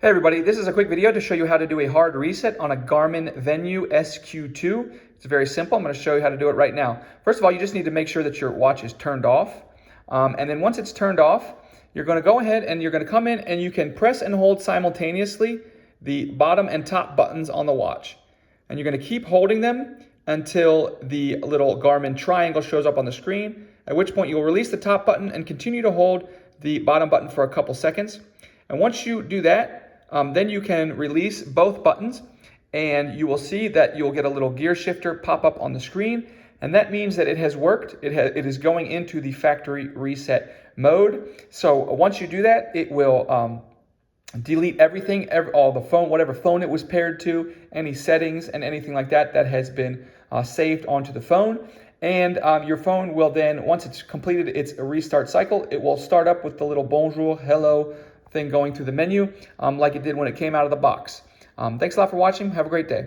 Hey everybody, this is a quick video to show you how to do a hard reset on a Garmin Venu Sq2. It's very simple. I'm going to show you how to do it right now. First of all, you just need to make sure that your watch is turned off. And then once it's turned off, you're going to go ahead and you're going to come in and you can press and hold simultaneously the bottom and top buttons on the watch. And you're going to keep holding them until the little Garmin triangle shows up on the screen, at which point you'll release the top button and continue to hold the bottom button for a couple seconds. And once you do that, then you can release both buttons and you will see that you'll get a little gear shifter pop up on the screen. And that means that it has worked. It is going into the factory reset mode. So once you do that, it will delete everything, all the phone, whatever phone it was paired to, any settings and anything like that that has been saved onto the phone. And your phone will then, once it's completed its restart cycle, it will start up with the little bonjour, hello thing going through the menu like it did when it came out of the box. Thanks a lot for watching. Have a great day.